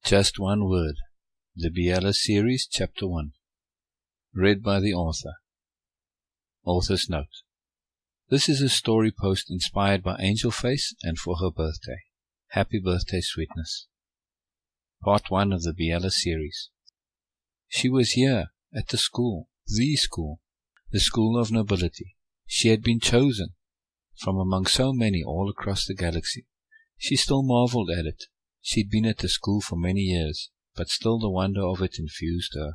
Just One Word. The Biella Series, Chapter 1. Read by the author. Author's note. This is a story post inspired by Angel Face and for her birthday. Happy birthday, sweetness. Part 1 of the Biella series. She was here, at the school, the school of nobility. She had been chosen from among so many all across the galaxy. She still marveled at it. She'd been at the school for many years, but still the wonder of it infused her.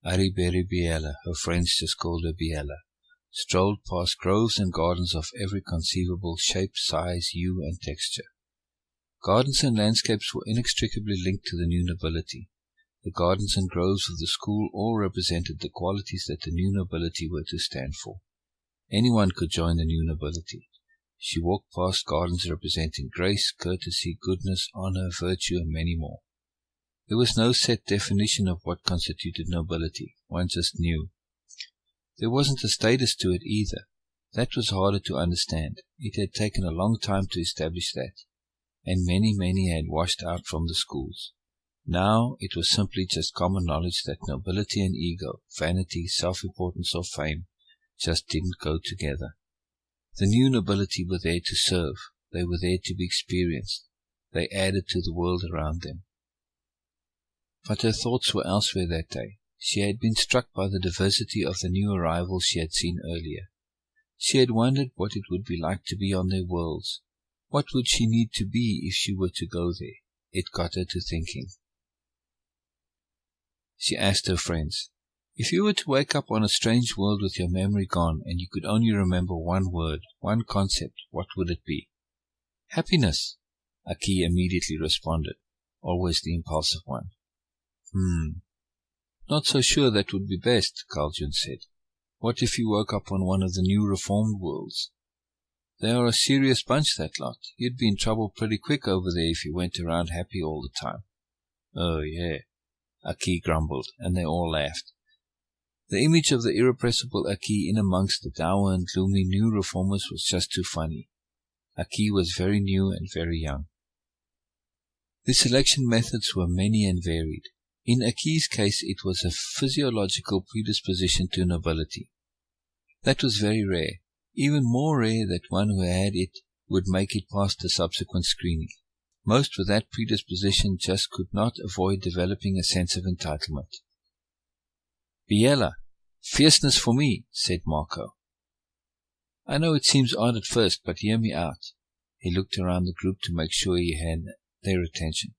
Ariberi Biella, her friends just called her Biella, strolled past groves and gardens of every conceivable shape, size, hue, and texture. Gardens and landscapes were inextricably linked to the new nobility. The gardens and groves of the school all represented the qualities that the new nobility were to stand for. Anyone could join the new nobility. She walked past gardens representing grace, courtesy, goodness, honor, virtue, and many more. There was no set definition of what constituted nobility. One just knew. There wasn't a status to it either. That was harder to understand. It had taken a long time to establish that, and many had washed out from the schools. Now it was simply just common knowledge that nobility and ego, vanity, self-importance, or fame just didn't go together. The new nobility were there to serve. They were there to be experienced. They added to the world around them. But her thoughts were elsewhere that day. She had been struck by the diversity of the new arrivals she had seen earlier. She had wondered what it would be like to be on their worlds. What would she need to be if she were to go there? It got her to thinking. She asked her friends, if you were to wake up on a strange world with your memory gone and you could only remember one word, one concept, what would it be? Happiness, Aki immediately responded, always the impulsive one. Not so sure that would be best, Kaljun said. What if you woke up on one of the new reformed worlds? They are a serious bunch, that lot. You'd be in trouble pretty quick over there if you went around happy all the time. Oh, yeah, Aki grumbled, and they all laughed. The image of the irrepressible Aki in amongst the dour and gloomy new reformers was just too funny. Aki was very new and very young. The selection methods were many and varied. In Aki's case, it was a physiological predisposition to nobility. That was very rare, even more rare that one who had it would make it past the subsequent screening. Most with that predisposition just could not avoid developing a sense of entitlement. Biella, fierceness for me, said Marco. I know it seems odd at first, but hear me out. He looked around the group to make sure he had their attention.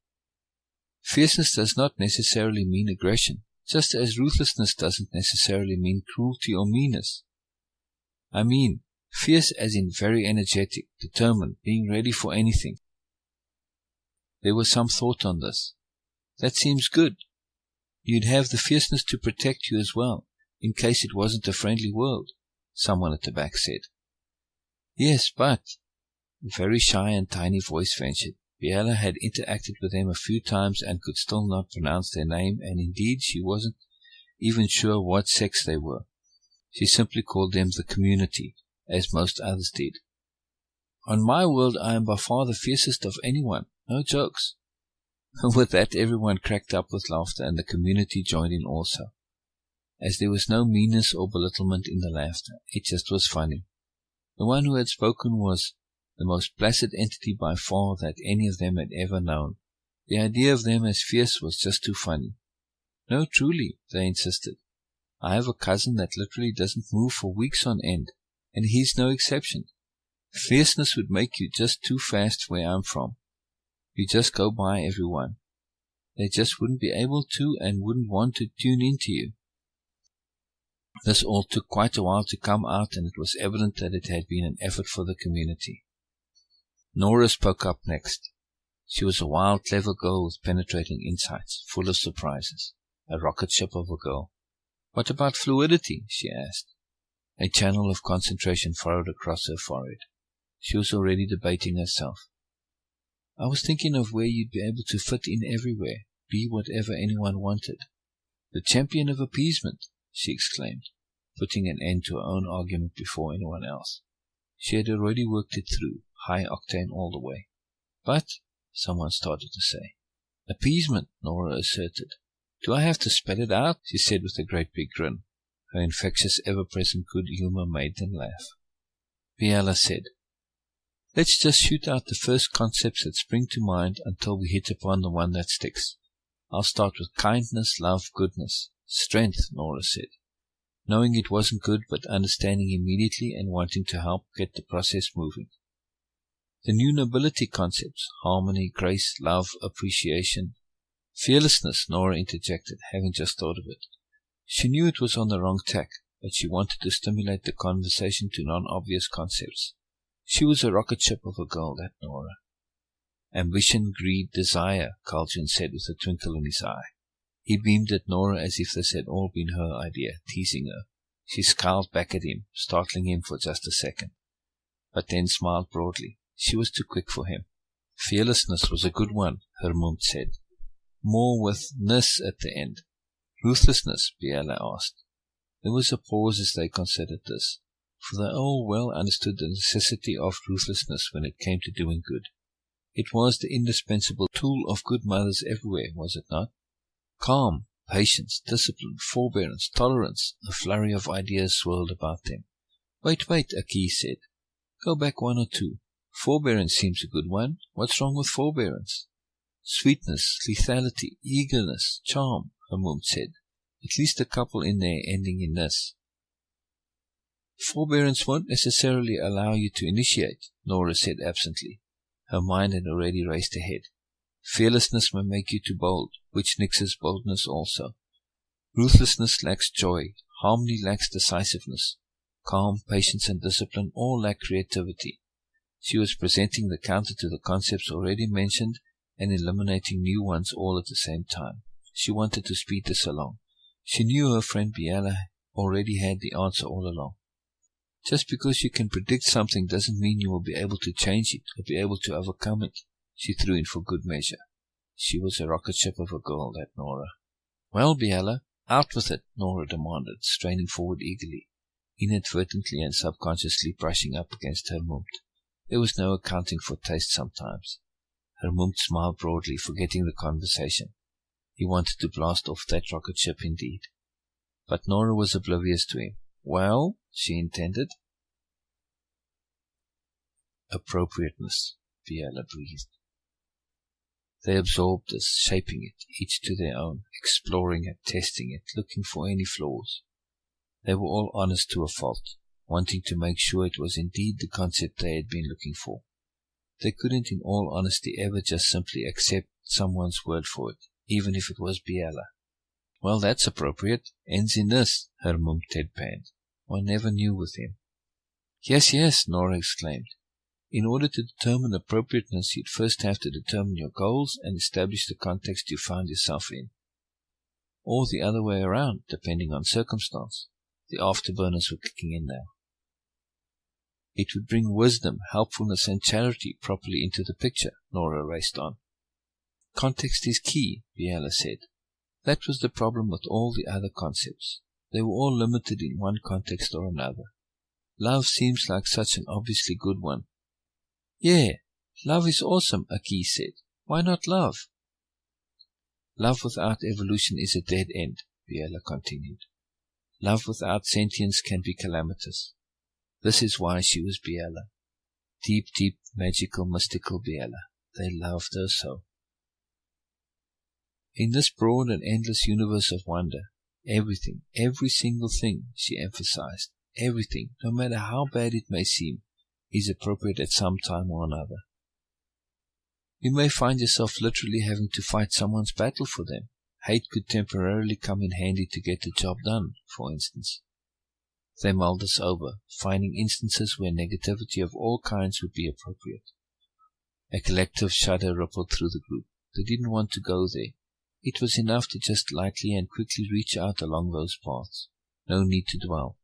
Fierceness does not necessarily mean aggression, just as ruthlessness doesn't necessarily mean cruelty or meanness. I mean, fierce as in very energetic, determined, being ready for anything. There was some thought on this. That seems good. You'd have the fierceness to protect you as well, in case it wasn't a friendly world, someone at the back said. Yes, but, a very shy and tiny voice ventured. Biella had interacted with them a few times and could still not pronounce their name, and indeed she wasn't even sure what sex they were. She simply called them the community, as most others did. On my world I am by far the fiercest of anyone, no jokes. With that everyone cracked up with laughter, and the community joined in also. As there was no meanness or belittlement in the laughter, it just was funny. The one who had spoken was the most placid entity by far that any of them had ever known. The idea of them as fierce was just too funny. No, truly, they insisted. I have a cousin that literally doesn't move for weeks on end, and he's no exception. Fierceness would make you just too fast where I'm from. You just go by everyone. They just wouldn't be able to and wouldn't want to tune into you. This all took quite a while to come out, and it was evident that it had been an effort for the community. Nora spoke up next. She was a wild, clever girl with penetrating insights, full of surprises. A rocket ship of a girl. What about fluidity? She asked. A channel of concentration furrowed across her forehead. She was already debating herself. I was thinking of where you'd be able to fit in everywhere, be whatever anyone wanted. The champion of appeasement, she exclaimed, putting an end to her own argument before anyone else. She had already worked it through, high octane all the way. But, someone started to say, Appeasement, Nora asserted. Do I have to spell it out? She said with a great big grin. Her infectious, ever-present good humour made them laugh. Biella said, Let's just shoot out the first concepts that spring to mind until we hit upon the one that sticks. I'll start with kindness, love, goodness. Strength, Nora said. Knowing it wasn't good, but understanding immediately and wanting to help get the process moving. The new nobility concepts, harmony, grace, love, appreciation. Fearlessness, Nora interjected, having just thought of it. She knew it was on the wrong tack, but she wanted to stimulate the conversation to non-obvious concepts. She was a rocket ship of a girl, that Nora. Ambition, greed, desire, Ch1 said with a twinkle in his eye. He beamed at Nora as if this had all been her idea, teasing her. She scowled back at him, startling him for just a second, but then smiled broadly. She was too quick for him. Fearlessness was a good one, Hermund said. More with ness at the end. Ruthlessness, Biella asked. There was a pause as they considered this, for they all well understood the necessity of ruthlessness when it came to doing good. It was the indispensable tool of good mothers everywhere, was it not? Calm, patience, discipline, forbearance, tolerance, a flurry of ideas swirled about them. Wait, Aki said. Go back one or two. Forbearance seems a good one. What's wrong with forbearance? Sweetness, lethality, eagerness, charm, Hermund said. At least a couple in there ending in this. Forbearance won't necessarily allow you to initiate, Nora said absently. Her mind had already raced ahead. Fearlessness may make you too bold, which nixes boldness also. Ruthlessness lacks joy. Harmony lacks decisiveness. Calm, patience, and discipline all lack creativity. She was presenting the counter to the concepts already mentioned and eliminating new ones all at the same time. She wanted to speed this along. She knew her friend Biella already had the answer all along. Just because you can predict something doesn't mean you will be able to change it or be able to overcome it, she threw in for good measure. She was a rocket ship of a girl, that Nora. Well, Biella, out with it, Nora demanded, straining forward eagerly, inadvertently and subconsciously brushing up against Hermund. There was no accounting for taste sometimes. Hermund smiled broadly, forgetting the conversation. He wanted to blast off that rocket ship indeed. But Nora was oblivious to him. Well, she intended. Appropriateness, Biella breathed. They absorbed this, shaping it, each to their own, exploring it, testing it, looking for any flaws. They were all honest to a fault, wanting to make sure it was indeed the concept they had been looking for. They couldn't in all honesty ever just simply accept someone's word for it, even if it was Biella. Well, that's appropriate. Ends in this, Hermund deadpanned. One never knew with him. Yes, Nora exclaimed. In order to determine appropriateness, you'd first have to determine your goals and establish the context you found yourself in. Or the other way around, depending on circumstance. The afterburners were kicking in now. It would bring wisdom, helpfulness, and charity properly into the picture, Nora raced on. Context is key, Biella said. That was the problem with all the other concepts. They were all limited in one context or another. Love seems like such an obviously good one. Yeah, love is awesome, Aki said. Why not love? Love without evolution is a dead end, Biella continued. Love without sentience can be calamitous. This is why she was Biella. Deep, magical, mystical Biella. They loved her so. In this broad and endless universe of wonder, everything, every single thing, she emphasized, everything, no matter how bad it may seem, is appropriate at some time or another. You may find yourself literally having to fight someone's battle for them. Hate could temporarily come in handy to get the job done, for instance. They mulled this over, finding instances where negativity of all kinds would be appropriate. A collective shudder rippled through the group. They didn't want to go there. It was enough to just lightly and quickly reach out along those paths. No need to dwell.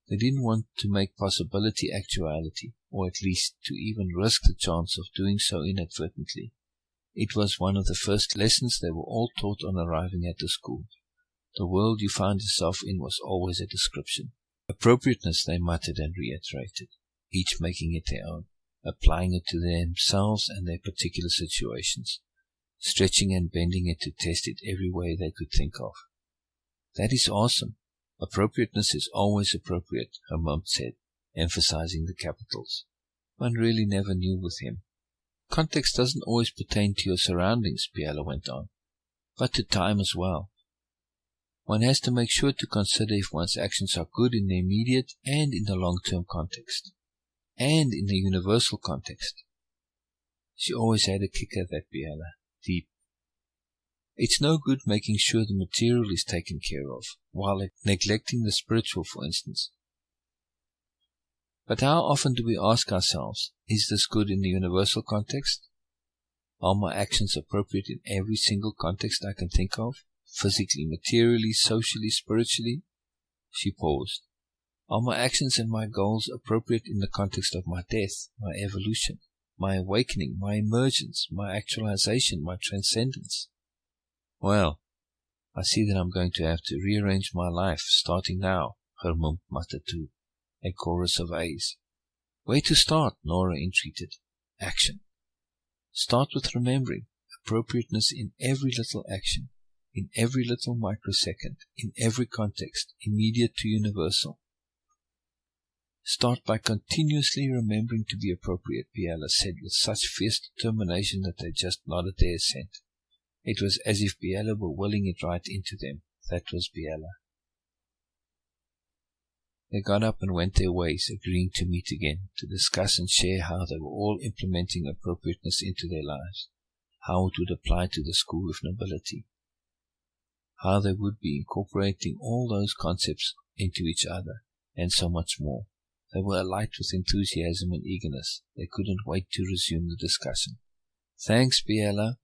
They didn't want to make possibility actuality, or at least to even risk the chance of doing so inadvertently. It was one of the first lessons they were all taught on arriving at the school. The world you found yourself in was always a description. Appropriateness, they muttered and reiterated, each making it their own, applying it to themselves and their particular situations. stretching and bending it to test it every way they could think of. That is awesome. Appropriateness is always appropriate, her mum said, emphasizing the capitals. One really never knew with him. Context doesn't always pertain to your surroundings, Biella went on, but to time as well. One has to make sure to consider if one's actions are good in the immediate and in the long-term context, and in the universal context. She always had a kicker, that Biella, deep. It's no good making sure the material is taken care of, while neglecting the spiritual, for instance. But how often do we ask ourselves, is this good in the universal context? Are my actions appropriate in every single context I can think of? Physically, materially, socially, spiritually? She paused. Are my actions and my goals appropriate in the context of my death, my evolution, my awakening, my emergence, my actualization, my transcendence? Well, I see that I'm going to have to rearrange my life, starting now, her mum muttered too. A chorus of A's. Where to start? Nora entreated. Action. Start with remembering appropriateness in every little action, in every little microsecond, in every context, immediate to universal. Start by continuously remembering to be appropriate, Biella said with such fierce determination that they just nodded their assent. It was as if Biella were willing it right into them. That was Biella. They got up and went their ways, agreeing to meet again, to discuss and share how they were all implementing appropriateness into their lives, how it would apply to the school of nobility, how they would be incorporating all those concepts into each other, and so much more. They were alight with enthusiasm and eagerness. They couldn't wait to resume the discussion. Thanks, Biella,